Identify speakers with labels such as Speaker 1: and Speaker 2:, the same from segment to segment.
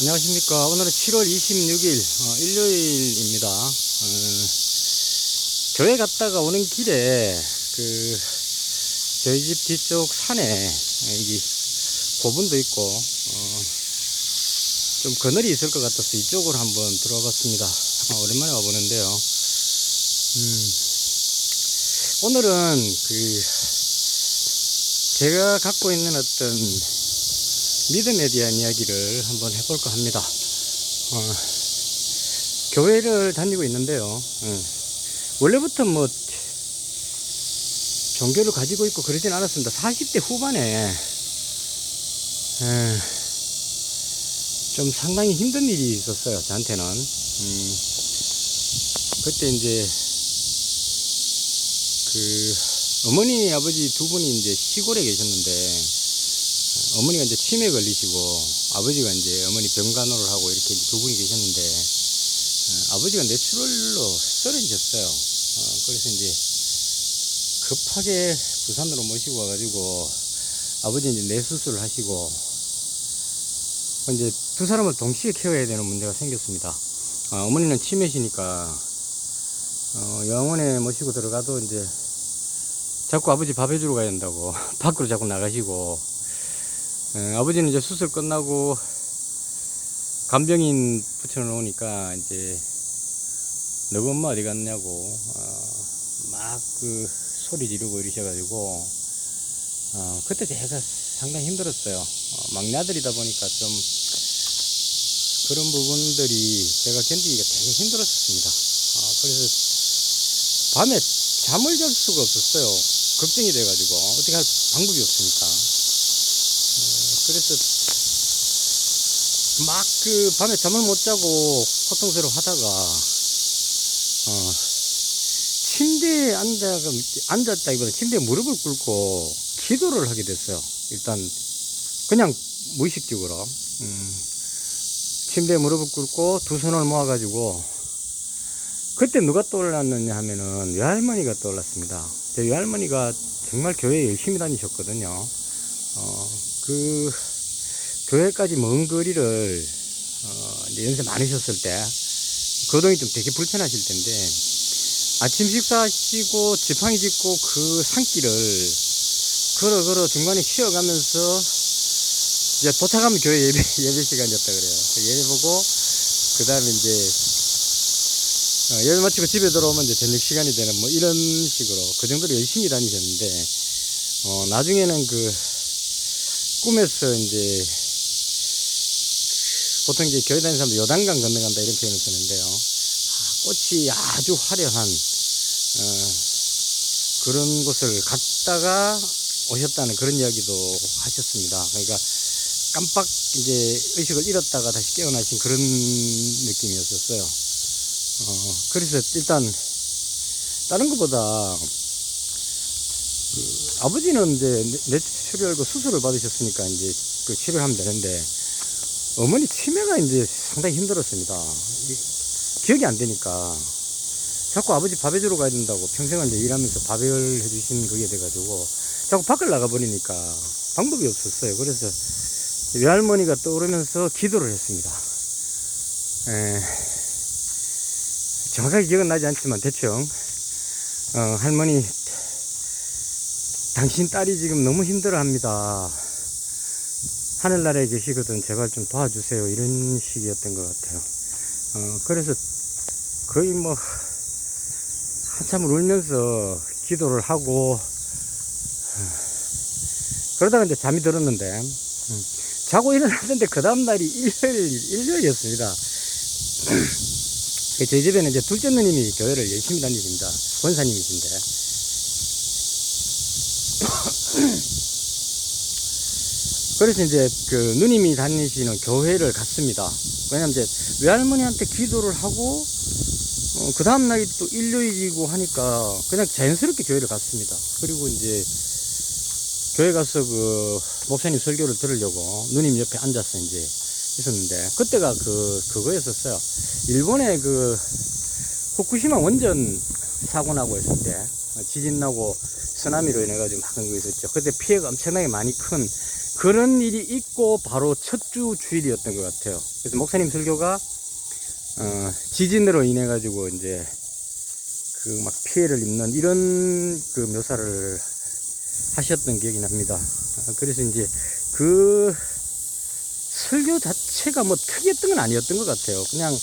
Speaker 1: 안녕하십니까. 오늘은 7월 26일 일요일입니다. 교회 갔다가 오는 길에 저희 집 뒤쪽 산에 여기 고분도 있고 좀 그늘이 있을 것 같아서 이쪽으로 한번 들어와 봤습니다. 오랜만에 와보는데요. 오늘은 제가 갖고 있는 어떤 믿음에 대한 이야기를 한번 해볼까 합니다. 교회를 다니고 있는데요. 원래부터 뭐 종교를 가지고 있고 그러진 않았습니다. 40대 후반에 좀 상당히 힘든 일이 있었어요. 저한테는. 그때 이제 어머니 아버지 두 분이 이제 시골에 계셨는데 어머니가 이제 치매에 걸리시고 아버지가 이제 어머니 병간호를 하고 이렇게 두 분이 계셨는데 아버지가 뇌출혈로 쓰러지셨어요. 그래서 이제 급하게 부산으로 모시고 와가지고 아버지 이제 뇌수술을 하시고 이제 두 사람을 동시에 케어해야 되는 문제가 생겼습니다. 어머니는 치매시니까 영원에 모시고 들어가도 이제 자꾸 아버지 밥 해주러 가야 된다고 밖으로 자꾸 나가시고 아버지는 이제 수술 끝나고 간병인 붙여놓으니까 이제 너희 엄마 어디 갔냐고 막 소리 지르고 이러셔가지고 그때 제가 상당히 힘들었어요. 막내 아들이다 보니까 좀 그런 부분들이 제가 견디기가 되게 힘들었습니다. 그래서 밤에 잠을 잘 수가 없었어요. 걱정이 돼가지고 어떻게 할 방법이 없으니까. 그래서 막 밤에 잠을 못 자고 고통스러워 하다가 침대에 앉았다기보다 침대에 무릎을 꿇고 기도를 하게 됐어요. 일단 그냥 무의식적으로 침대에 무릎을 꿇고 두 손을 모아가지고 그때 누가 떠올랐느냐 하면은 외할머니가 떠올랐습니다. 제 외할머니가 정말 교회에 열심히 다니셨거든요. 교회까지 먼 거리를 이제 연세 많으셨을 때 거동이 좀 되게 불편하실 텐데 아침 식사하시고 지팡이 짚고 그 산길을 걸어 중간에 쉬어가면서 이제 도착하면 교회 예배 시간이었다 그래요. 예배 보고 그 다음에 이제 예배 마치고 집에 들어오면 이제 저녁 시간이 되는 뭐 이런 식으로 그 정도로 열심히 다니셨는데 나중에는 꿈에서 이제 보통 이제 교회 다니는 사람들 요단강 건너간다 이런 표현을 쓰는데요. 꽃이 아주 화려한 그런 곳을 갔다가 오셨다는 그런 이야기도 하셨습니다. 그러니까 깜빡 이제 의식을 잃었다가 다시 깨어나신 그런 느낌이었었어요. 그래서 일단 다른 것보다 아버지는 이제 뇌출혈 수술을 받으셨으니까 이제 치료하면 되는데 어머니 치매가 이제 상당히 힘들었습니다. 기억이 안 되니까 자꾸 아버지 밥 해주러 가야 된다고 평생을 이제 일하면서 밥을 해주신 그게 돼가지고 자꾸 밖을 나가버리니까 방법이 없었어요. 그래서 외할머니가 떠오르면서 기도를 했습니다. 정확하게 기억은 나지 않지만 대충 할머니 당신 딸이 지금 너무 힘들어합니다. 하늘나라에 계시거든 제발 좀 도와주세요 이런 식이었던 것 같아요. 그래서 거의 뭐 한참을 울면서 기도를 하고 그러다가 이제 잠이 들었는데 자고 일어났는데 그 다음날이 일요일이었습니다. 저희 집에는 이제 둘째 누님이 교회를 열심히 다니십니다. 권사님이신데 그래서 이제 누님이 다니시는 교회를 갔습니다. 왜냐면 이제 외할머니한테 기도를 하고 그 다음날이 또 일요일이고 하니까 그냥 자연스럽게 교회를 갔습니다. 그리고 이제 교회 가서 목사님 설교를 들으려고 누님 옆에 앉아서 이제 있었는데 그때가 그거였었어요. 일본에 후쿠시마 원전 사고 나고 했을 때 지진 나고 쓰나미로 인해 가지고 막 그런 거 있었죠. 그때 피해가 엄청나게 많이 큰 그런 일이 있고 바로 첫 주 주일이었던 것 같아요. 그래서 목사님 설교가 지진으로 인해 가지고 이제 그 막 피해를 입는 이런 그 묘사를 하셨던 기억이 납니다. 그래서 이제 그 설교 자체가 뭐 특이했던 건 아니었던 것 같아요. 그냥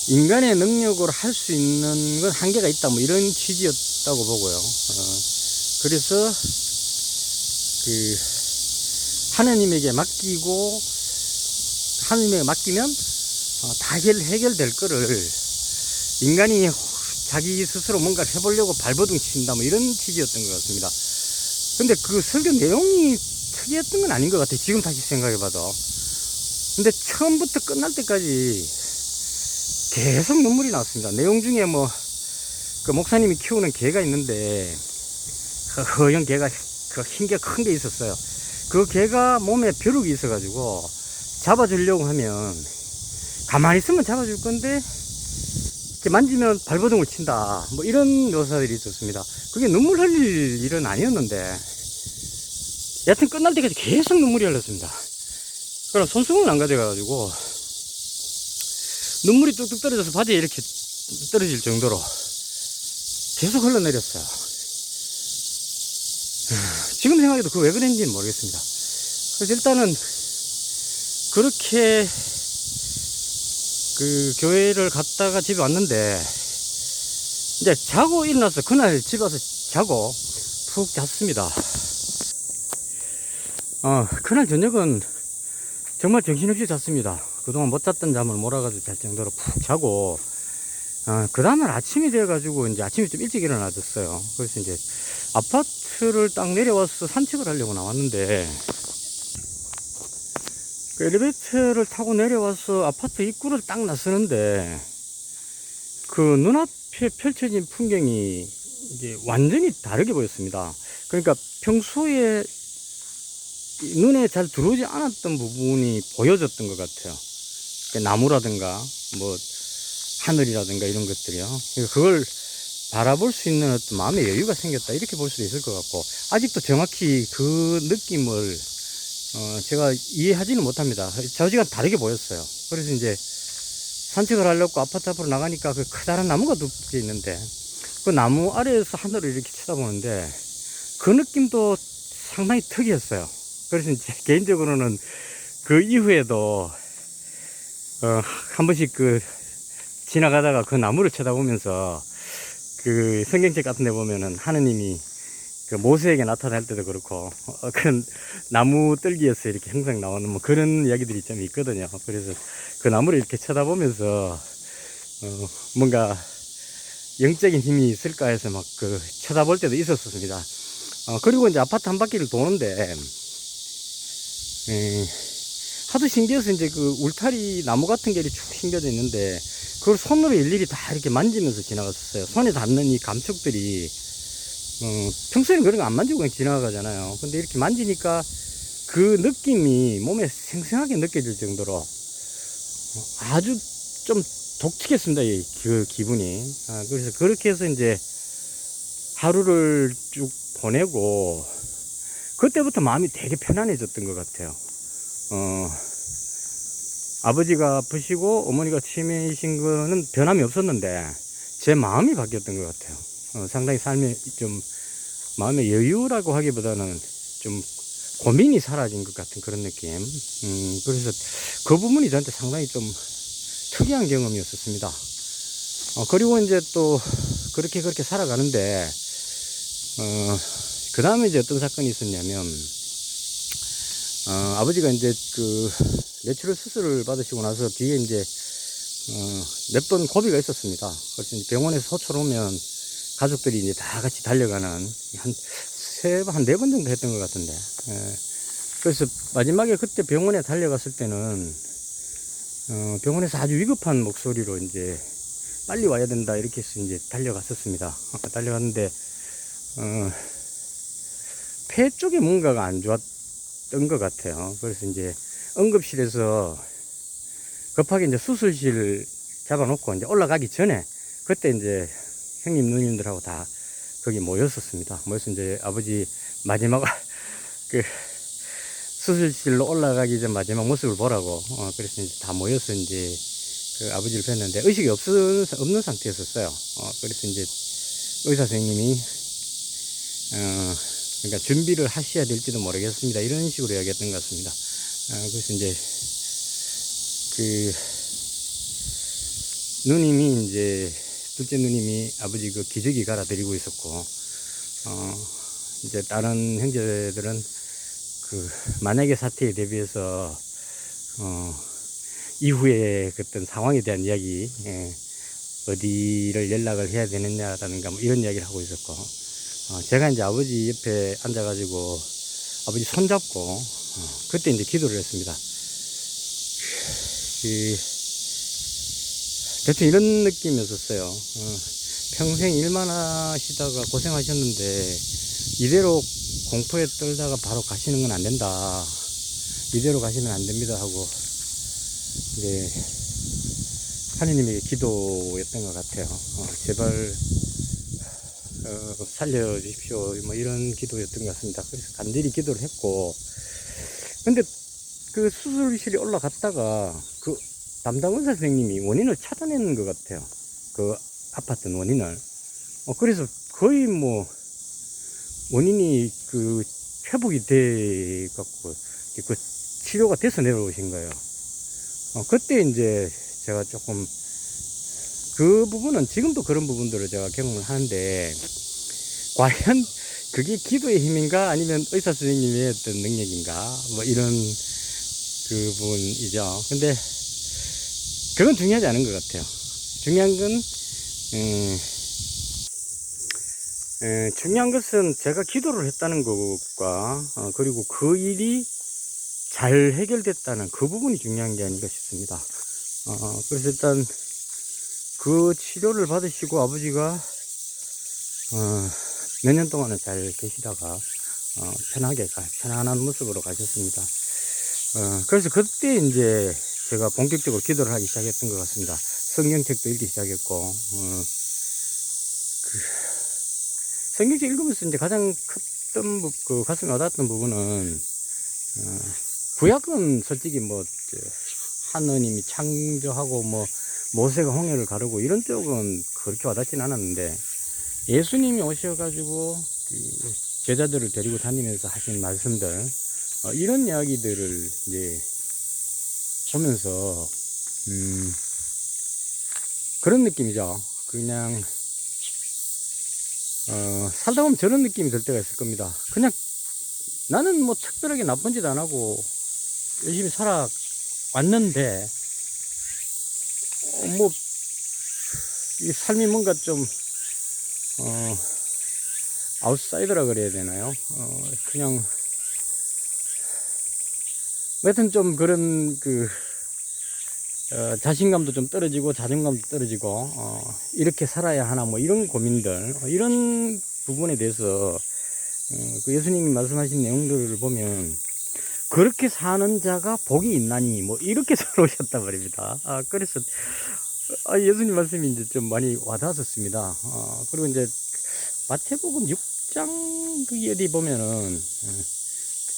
Speaker 1: 인간의 능력으로 할 수 있는 건 한계가 있다, 뭐 이런 취지였다고 보고요. 그래서 그 하느님에게 맡기고 하느님에게 맡기면 다 해결될 거를 인간이 자기 스스로 뭔가를 해보려고 발버둥 친다, 뭐 이런 취지였던 것 같습니다. 근데 그 설교 내용이 특이했던 건 아닌 것 같아요. 지금 다시 생각해봐도. 근데 처음부터 끝날 때까지 계속 눈물이 나왔습니다. 내용 중에 뭐 그 목사님이 키우는 개가 있는데 그 허연 개가 그 흰 개 큰 게 있었어요. 그 개가 몸에 벼룩이 있어가지고 잡아주려고 하면 가만히 있으면 잡아줄 건데 이렇게 만지면 발버둥을 친다, 뭐 이런 묘사들이 있었습니다. 그게 눈물 흘릴 일은 아니었는데 여튼 끝날 때까지 계속 눈물이 흘렀습니다. 그럼 손수건을 안 가져가가지고 눈물이 뚝뚝 떨어져서 바지에 이렇게 떨어질 정도로 계속 흘러내렸어요. 지금 생각해도 그 왜 그랬는지는 모르겠습니다. 그래서 일단은 그렇게 그 교회를 갔다가 집에 왔는데 이제 자고 일어나서 그날 집에 와서 자고 푹 잤습니다. 그날 저녁은 정말 정신없이 잤습니다. 그동안 못 잤던 잠을 몰아가지고 잘 정도로 푹 자고 그 다음날 아침이 돼가지고 이제 아침에 좀 일찍 일어나졌어요. 그래서 이제 아파트를 딱 내려와서 산책을 하려고 나왔는데 그 엘리베이터를 타고 내려와서 아파트 입구를 딱 나서는데 그 눈앞에 펼쳐진 풍경이 이제 완전히 다르게 보였습니다. 그러니까 평소에 눈에 잘 들어오지 않았던 부분이 보여졌던 것 같아요. 나무라든가 뭐 하늘이라든가 이런 것들이요. 그걸 바라볼 수 있는 어떤 마음의 여유가 생겼다, 이렇게 볼 수도 있을 것 같고, 아직도 정확히 그 느낌을 제가 이해하지는 못합니다. 저지가 다르게 보였어요. 그래서 이제 산책을 하려고 아파트 앞으로 나가니까 그 커다란 나무가 두 개 있는데 그 나무 아래에서 하늘을 이렇게 쳐다보는데 그 느낌도 상당히 특이했어요. 그래서 이제 개인적으로는 그 이후에도 한 번씩 그 지나가다가 그 나무를 쳐다보면서 그 성경책 같은 데 보면은 하느님이 그 모세에게 나타날 때도 그렇고 그 나무 뜰기에서 이렇게 항상 나오는 뭐 그런 이야기들이 좀 있거든요. 그래서 그 나무를 이렇게 쳐다보면서 뭔가 영적인 힘이 있을까 해서 막 그 쳐다볼 때도 있었습니다. 그리고 이제 아파트 한 바퀴를 도는데 하도 신기해서 이제 그 울타리 나무 같은 게 쭉 심겨져 있는데 그걸 손으로 일일이 다 이렇게 만지면서 지나갔었어요. 손에 닿는 이 감촉들이 평소에는 그런 거 안 만지고 그냥 지나가잖아요. 근데 이렇게 만지니까 그 느낌이 몸에 생생하게 느껴질 정도로 아주 좀 독특했습니다. 그 기분이. 그래서 그렇게 해서 이제 하루를 쭉 보내고 그때부터 마음이 되게 편안해졌던 것 같아요. 아버지가 아프시고 어머니가 치매이신 거는 변함이 없었는데 제 마음이 바뀌었던 것 같아요. 상당히 삶에 좀 마음의 여유라고 하기보다는 좀 고민이 사라진 것 같은 그런 느낌. 그래서 그 부분이 저한테 상당히 좀 특이한 경험이었었습니다. 그리고 이제 또 그렇게 살아가는데 그 다음에 이제 어떤 사건이 있었냐면 아버지가 이제 그 뇌출혈 수술을 받으시고 나서 뒤에 이제 몇 번 고비가 있었습니다. 그래서 이제 병원에서 호출 오면 가족들이 이제 다 같이 달려가는 한 네 번 정도 했던 것 같은데. 그래서 마지막에 그때 병원에 달려갔을 때는 병원에서 아주 위급한 목소리로 이제 빨리 와야 된다 이렇게 해서 이제 달려갔었습니다. 달려갔는데 폐 쪽에 뭔가가 안 좋았던 것 같아요. 그래서 이제 응급실에서 급하게 이제 수술실 잡아놓고 이제 올라가기 전에 그때 이제 형님 누님들하고 다 거기 모였었습니다. 모여서 이제 아버지 마지막 그 수술실로 올라가기 전 마지막 모습을 보라고, 그래서 이제 다 모여서 이제 그 아버지를 뵀는데 의식이 없는 상태였었어요. 그래서 이제 의사 선생님이, 그러니까 준비를 하셔야 될지도 모르겠습니다. 이런 식으로 이야기했던 것 같습니다. 그래서 이제 그 누님이 이제 둘째 누님이 아버지 그 기저귀 갈아드리고 있었고, 이제 다른 형제들은 그 만약에 사태에 대비해서 이후에 어떤 상황에 대한 이야기, 어디를 연락을 해야 되느냐라든가 뭐 이런 이야기를 하고 있었고, 제가 이제 아버지 옆에 앉아가지고 아버지 손잡고 그때 이제 기도를 했습니다. 대충 이런 느낌이었어요. 평생 일만 하시다가 고생하셨는데 이대로 공포에 떨다가 바로 가시는 건 안 된다. 이대로 가시면 안 됩니다 하고 이제 하느님의 기도였던 것 같아요. 제발 살려주십시오. 뭐 이런 기도였던 것 같습니다. 그래서 간절히 기도를 했고, 근데 그 수술실에 올라갔다가 그 담당 의사 선생님이 원인을 찾아내는 것 같아요. 그 아팠던 원인을. 그래서 거의 뭐 원인이 그 회복이 돼 갖고 그 치료가 돼서 내려오신 거예요. 그때 이제 제가 조금 그 부분은 지금도 그런 부분들을 제가 경험을 하는데, 과연 그게 기도의 힘인가 아니면 의사 선생님의 어떤 능력인가 뭐 이런 그 부분이죠. 근데 그건 중요하지 않은 것 같아요. 중요한 건 중요한 것은 제가 기도를 했다는 것과 그리고 그 일이 잘 해결됐다는 그 부분이 중요한 게 아닌가 싶습니다. 그래서 일단 그 치료를 받으시고 아버지가 몇 년 동안은 잘 계시다가 편하게 편안한 모습으로 가셨습니다. 그래서 그때 이제 제가 본격적으로 기도를 하기 시작했던 것 같습니다. 성경책도 읽기 시작했고, 성경책 읽으면서 이제 가장 컸던 그 가슴에 와닿았던 부분은, 구약은 솔직히 뭐 하느님이 창조하고 뭐 모세가 홍해를 가르고 이런 쪽은 그렇게 와닿진 않았는데, 예수님이 오셔가지고 그 제자들을 데리고 다니면서 하신 말씀들, 이런 이야기들을 이제 보면서 그런 느낌이죠. 그냥 살다 보면 저런 느낌이 들 때가 있을 겁니다. 그냥 나는 뭐 특별하게 나쁜 짓 안 하고 열심히 살아왔는데 뭐 이 삶이 뭔가 좀 아웃사이더라 그래야 되나요? 그냥 하여튼 좀 그런 자신감도 좀 떨어지고 자존감도 떨어지고 이렇게 살아야 하나 뭐 이런 고민들, 이런 부분에 대해서 그 예수님이 말씀하신 내용들을 보면 그렇게 사는 자가 복이 있나니 뭐 이렇게 들어오셨단 말입니다. 그래서 예수님 말씀이 이제 좀 많이 와닿았습니다. 그리고 이제 마태복음 6장 그 어디 보면은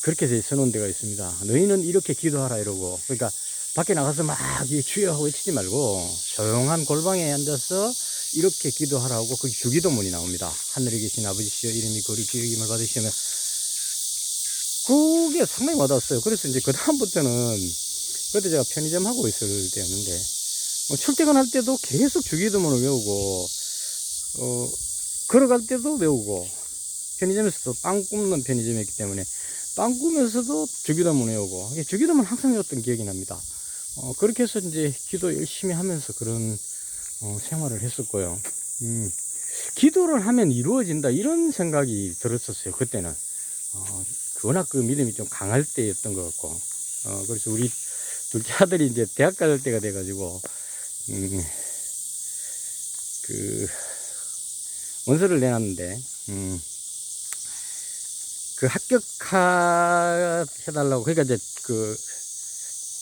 Speaker 1: 그렇게 써놓은 데가 있습니다. 너희는 이렇게 기도하라 이러고, 그러니까 밖에 나가서 막 주여 하고 외치지 말고 조용한 골방에 앉아서 이렇게 기도하라고 거기 주기도문이 나옵니다. 하늘에 계신 아버지시여 이름이 거룩히 여김을 받으시면, 그게 상당히 와닿았어요. 그래서 이제 그 다음부터는, 그때 제가 편의점 하고 있을 때였는데 출퇴근할 때도 계속 주기도문을 외우고 걸어갈 때도 외우고, 편의점에서도 빵 굽는 편의점이었기 때문에 빵 구면서도 주기도문 외우고, 주기도문 항상 외웠던 기억이 납니다. 그렇게 해서 이제 기도 열심히 하면서 그런 생활을 했었고요. 기도를 하면 이루어진다 이런 생각이 들었었어요. 그때는 워낙 그 믿음이 좀 강할 때였던 것 같고, 그래서 우리 둘째 아들이 이제 대학 갈 때가 돼가지고 그 원서를 내놨는데 그 합격해달라고, 그러니까 이제 그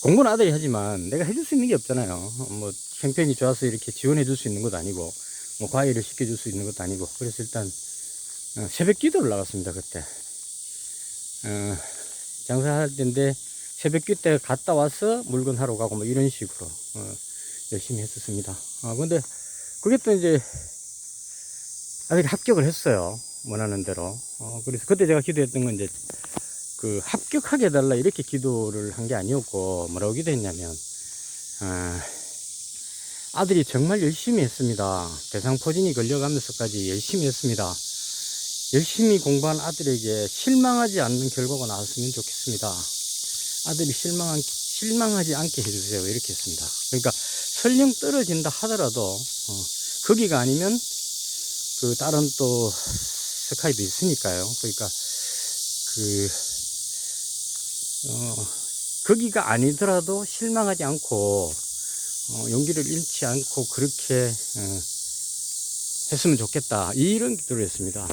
Speaker 1: 공부는 아들이 하지만 내가 해줄 수 있는 게 없잖아요. 뭐 형편이 좋아서 이렇게 지원해 줄 수 있는 것도 아니고 뭐 과외를 시켜줄 수 있는 것도 아니고, 그래서 일단 새벽 기도를 나갔습니다. 그때 장사할 때인데 새벽 때 갔다 와서 물건 하러 가고 뭐 이런 식으로 열심히 했었습니다. 근데 그게 또 이제 아들이 합격을 했어요. 원하는 대로. 그래서 그때 제가 기도했던 건 이제 그 합격하게 해달라 이렇게 기도를 한 게 아니었고, 뭐라고 기도했냐면 아들이 정말 열심히 했습니다. 대상포진이 걸려가면서까지 열심히 했습니다. 열심히 공부한 아들에게 실망하지 않는 결과가 나왔으면 좋겠습니다. 아들이 실망하지 않게 해주세요. 이렇게 했습니다. 그러니까 설령 떨어진다 하더라도 거기가 아니면 그 다른 또 스카이도 있으니까요. 그러니까 거기가 아니더라도 실망하지 않고 용기를 잃지 않고 그렇게 했으면 좋겠다. 이런 기도를 했습니다.